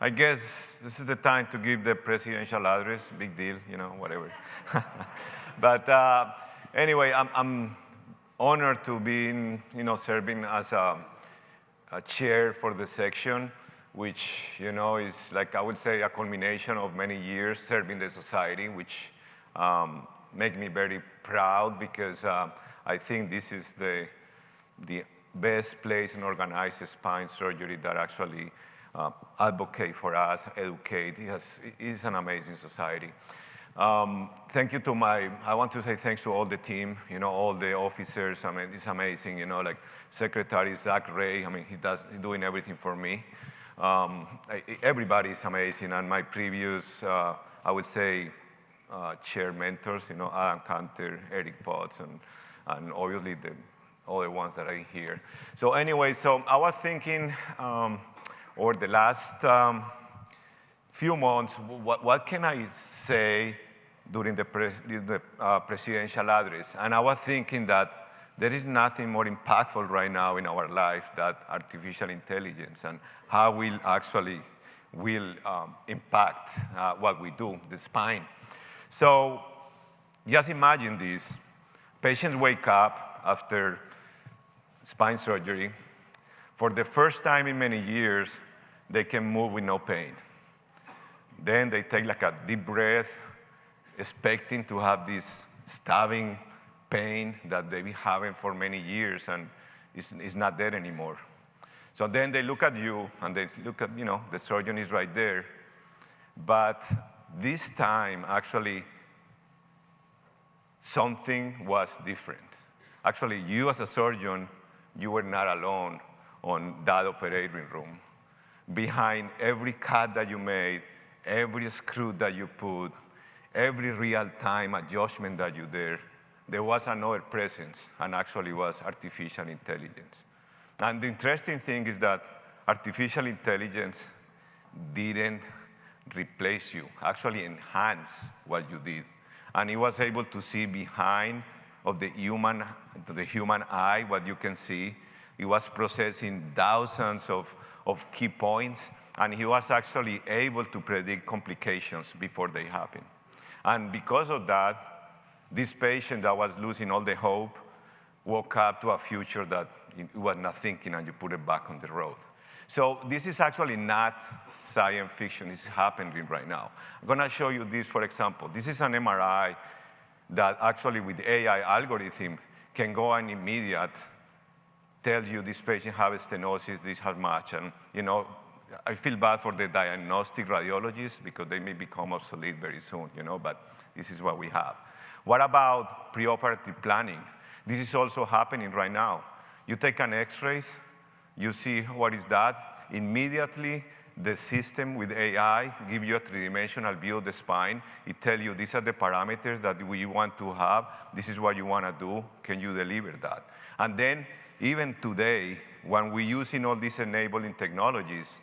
I guess this is the time to give the presidential address. Big deal, whatever. But anyway, I'm honored to be, serving as a chair for the section, which, is like, I would say, a culmination of many years serving the society, which make me very proud because I think this is the best place in organized spine surgery that actually advocate for us, educate. It's an amazing society. Thank you to I want to say thanks to all the team, all the officers. I mean, it's amazing, like Secretary Zach Ray, he's doing everything for me. Everybody is amazing, and my previous, I would say, chair mentors, Adam Canter, Eric Potts, and obviously the other ones that are here. So anyway, so I was thinking over the last few months, what can I say during the presidential address? And I was thinking that there is nothing more impactful right now in our life than artificial intelligence and how will actually impact what we do, the spine. So just imagine this. Patients wake up after spine surgery. For the first time in many years, they can move with no pain. Then they take like a deep breath, expecting to have this stabbing pain that they've been having for many years, and it's not there anymore. So then they look at you, and they look at, the surgeon is right there. But this time, actually, something was different. Actually, you as a surgeon, you were not alone on that operating room. Behind every cut that you made, every screw that you put, every real-time adjustment that you did, there was another presence, and actually was artificial intelligence. And the interesting thing is that artificial intelligence didn't replace you, actually enhance what you did. And it was able to see behind of the human eye what you can see. It was processing thousands of key points, and he was actually able to predict complications before they happen. And because of that, this patient that was losing all the hope woke up to a future that he was not thinking, and you put it back on the road. So this is actually not science fiction. It's happening right now. I'm going to show you this, for example. This is an MRI that actually with AI algorithm can go and immediate tell you this patient has stenosis, this has much. And, I feel bad for the diagnostic radiologists because they may become obsolete very soon, but this is what we have. What about preoperative planning? This is also happening right now. You take an X-rays, you see what is that. Immediately, the system with AI give you a three-dimensional view of the spine. It tells you these are the parameters that we want to have. This is what you want to do. Can you deliver that? And then, even today, when we're using all these enabling technologies,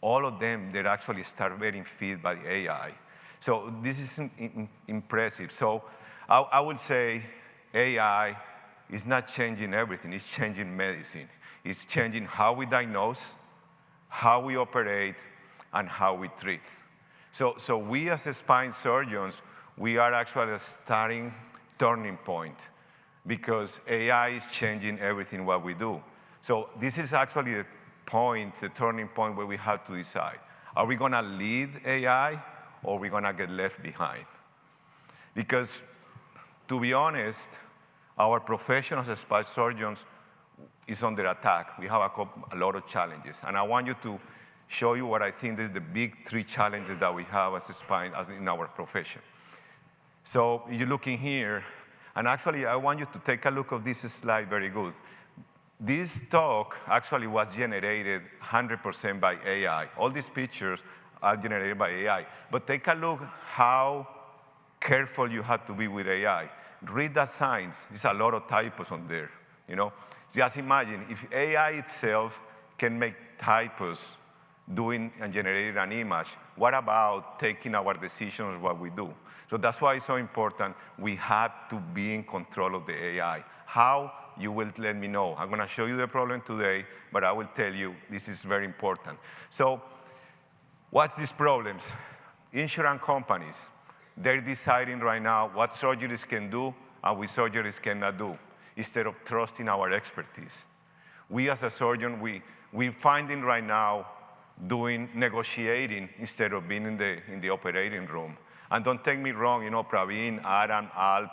all of them, they're actually start getting fed by AI. So this is impressive. So I would say AI is not changing everything. It's changing medicine. It's changing how we diagnose, how we operate, and how we treat. So we as spine surgeons, we are actually a starting turning point because AI is changing everything what we do. So this is actually the turning point where we have to decide. Are we going to lead AI or are we going to get left behind? Because to be honest, our profession as spine surgeons is under attack. We have a lot of challenges. And I want you to show you what I think is the big three challenges that we have as a spine in our profession. So you're looking here, and actually I want you to take a look at this slide very good. This talk actually was generated 100% by AI. All these pictures are generated by AI. But take a look how careful you have to be with AI. Read the signs. There's a lot of typos on there. Just imagine if AI itself can make typos doing and generating an image, what about taking our decisions what we do? So that's why it's so important. We have to be in control of the AI. How? You will let me know. I'm going to show you the problem today, but I will tell you this is very important. So What's these problems? Insurance companies, they're deciding right now what surgeries can do and what surgeries cannot do, instead of trusting our expertise. We as a surgeon, we're finding right now doing negotiating instead of being in the operating room. And don't take me wrong, Praveen, Adam, Alp,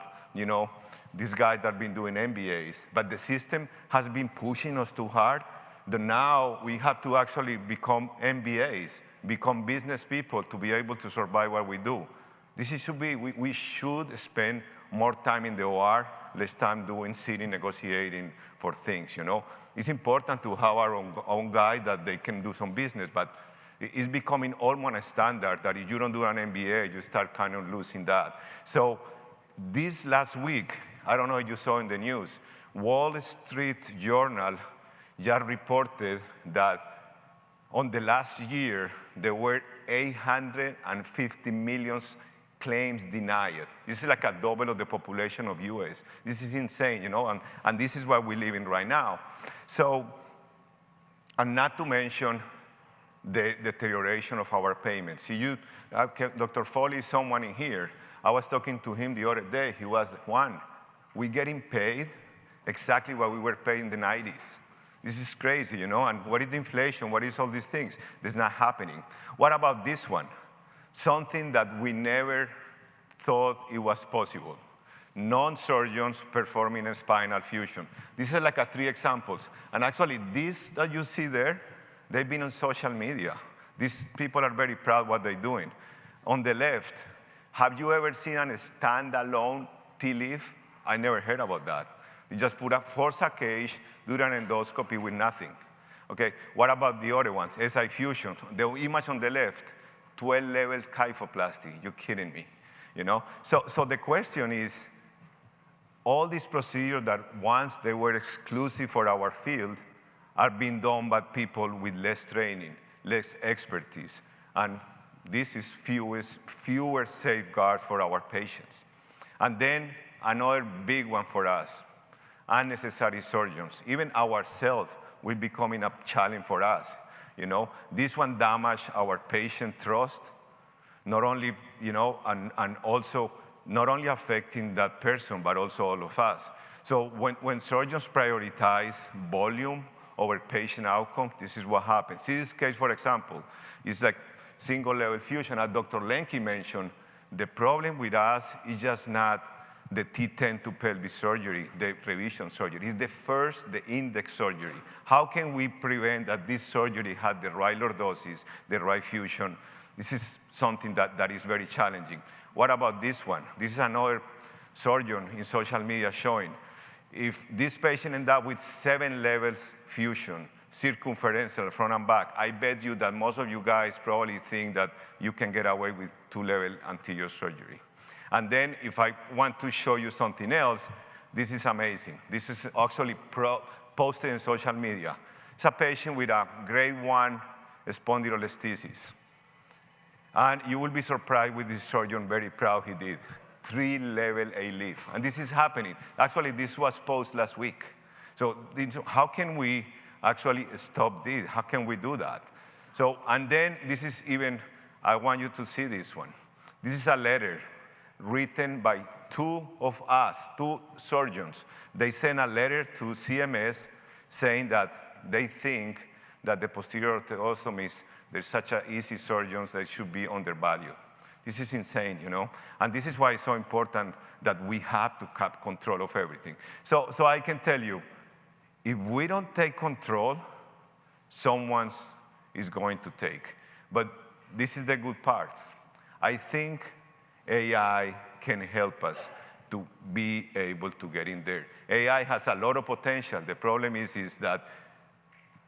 these guys that have been doing MBAs, but the system has been pushing us too hard that now we have to actually become MBAs, become business people to be able to survive what we do. We should spend more time in the OR, less time sitting negotiating for things, It's important to have our own guy that they can do some business, but it's becoming almost a standard that if you don't do an MBA, you start kind of losing that. So this last week, I don't know if you saw in the news, Wall Street Journal just reported that on the last year, there were 850 million claims denied. This is like a double of the population of US. This is insane, and this is what we live in right now. So, and not to mention the deterioration of our payments. See, Dr. Foley is someone in here. I was talking to him the other day. He was, Juan, we're getting paid exactly what we were paid in the 90s. This is crazy, and what is inflation? What is all these things? This is not happening. What about this one? Something that we never thought it was possible. Non-surgeons performing a spinal fusion. These are like 3 examples. And actually, these that you see there, they've been on social media. These people are very proud what they're doing. On the left, have you ever seen a standalone T-leaf? I never heard about that. You just force a cage, do an endoscopy with nothing. Okay, what about the other ones? SI fusions. The image on the left, 12 levels kyphoplasty. You're kidding me, So the question is, all these procedures that once they were exclusive for our field are being done by people with less training, less expertise. And this is fewer safeguards for our patients. And then another big one for us, unnecessary surgeons. Even ourselves will be becoming a challenge for us. This one damaged our patient trust, not only, and also not only affecting that person, but also all of us. So when surgeons prioritize volume over patient outcome, this is what happens. See this case, for example, is like single-level fusion. As Dr. Lenke mentioned, the problem with us is just not the T10 to pelvis surgery, the revision surgery. It's the index surgery. How can we prevent that this surgery had the right lordosis, the right fusion? This is something that is very challenging. What about this one? This is another surgeon in social media showing. If this patient ends up with 7 levels fusion, circumferential front and back, I bet you that most of you guys probably think that you can get away with 2-level anterior surgery. And then if I want to show you something else, this is amazing. This is actually posted in social media. It's a patient with a grade 1 spondylolisthesis. And you will be surprised with this surgeon, very proud he did. 3-level A-leaf. And this is happening. Actually, this was posted last week. So how can we actually stop this? How can we do that? So, and then this is even, I want you to see this one. This is a letter written by 2 of us, 2 surgeons. They sent a letter to CMS saying that they think that the posterior osteotomies, they're such a easy surgeons that should be undervalued. This is insane, And this is why it's so important that we have to have control of everything. So I can tell you, if we don't take control, someone is going to take. But this is the good part. I think AI can help us to be able to get in there. AI has a lot of potential. The problem is that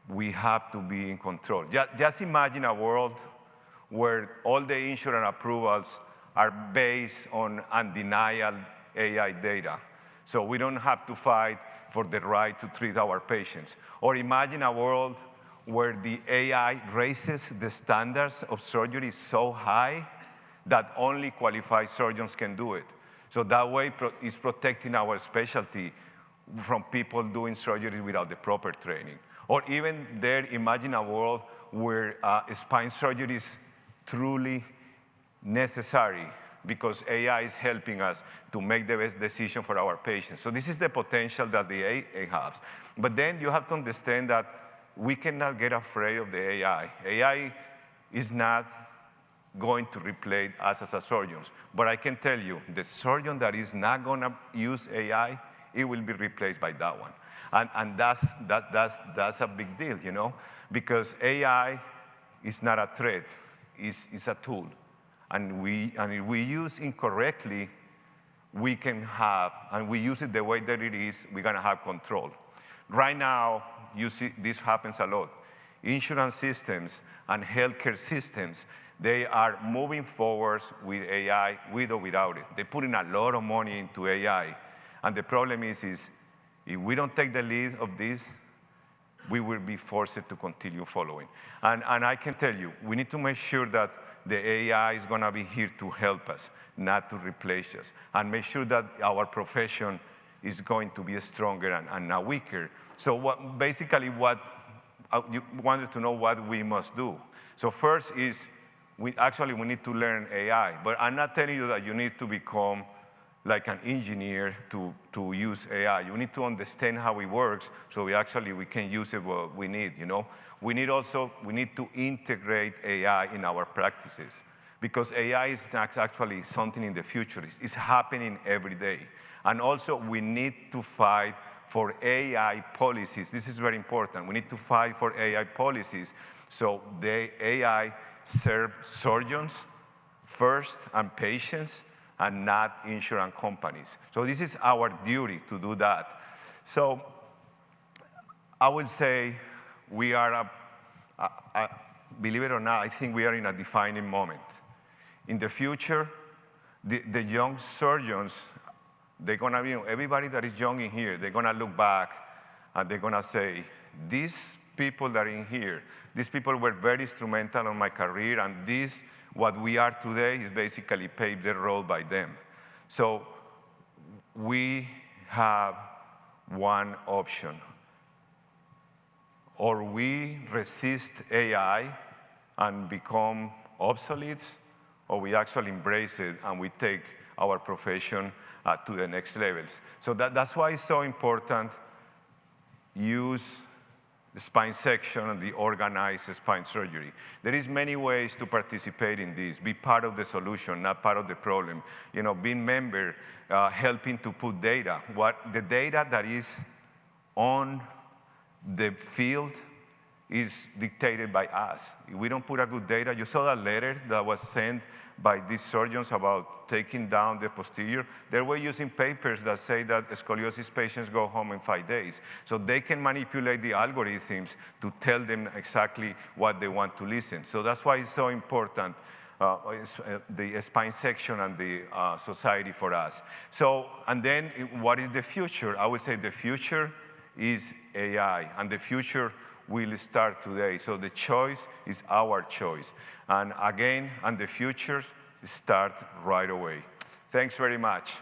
we have to be in control. Just imagine a world where all the insurance approvals are based on undeniable AI data. So we don't have to fight for the right to treat our patients. Or imagine a world where the AI raises the standards of surgery so high that only qualified surgeons can do it. So that way it's protecting our specialty from people doing surgery without the proper training. Or even there, imagine a world where spine surgeries truly necessary because AI is helping us to make the best decision for our patients. So this is the potential that the AI has. But then you have to understand that we cannot get afraid of the AI. AI is not going to replace us as a surgeons. But I can tell you, the surgeon that is not going to use AI, it will be replaced by that one. And that's a big deal, you know, because AI is not a threat, it's a tool. And if we use incorrectly, we can have, and we use it the way that it is, we're gonna have control. Right now, you see this happens a lot. Insurance systems and healthcare systems, they are moving forward with AI, with or without it. They're putting a lot of money into AI. And the problem is if we don't take the lead of this, we will be forced to continue following. And I can tell you, we need to make sure that the AI is gonna be here to help us, not to replace us, and make sure that our profession is going to be stronger and not weaker. So basically you wanted to know what we must do. So first is, we need to learn AI, but I'm not telling you that you need to become like an engineer to use AI. You need to understand how it works so we can use it what we need, you know? We need to integrate AI in our practices because AI is not actually something in the future. It's happening every day. And also we need to fight for AI policies. This is very important. We need to fight for AI policies so the AI serve surgeons first and patients, and not insurance companies. So this is our duty to do that. So I would say we are, believe it or not, I think we are in a defining moment. In the future, the young surgeons, they're gonna be, everybody that is young in here, they're gonna look back and they're gonna say, these people that are in here, these people were very instrumental in my career, and what we are today is basically paved the road by them. So we have one option. Or we resist AI and become obsolete, or we actually embrace it and we take our profession to the next levels. So that's why it's so important use the spine section and the organized spine surgery. There is many ways to participate in this. Be part of the solution, not part of the problem. You know, being member, helping to put data. The data that is on the field is dictated by us. If we don't put a good data, you saw that letter that was sent by these surgeons about taking down the posterior. They were using papers that say that scoliosis patients go home in 5 days. So they can manipulate the algorithms to tell them exactly what they want to listen. So that's why it's so important, the spine section and the society for us. So, and then what is the future? I would say the future is AI, and the future will start today. So the choice is our choice. And again, and the future start right away. Thanks very much.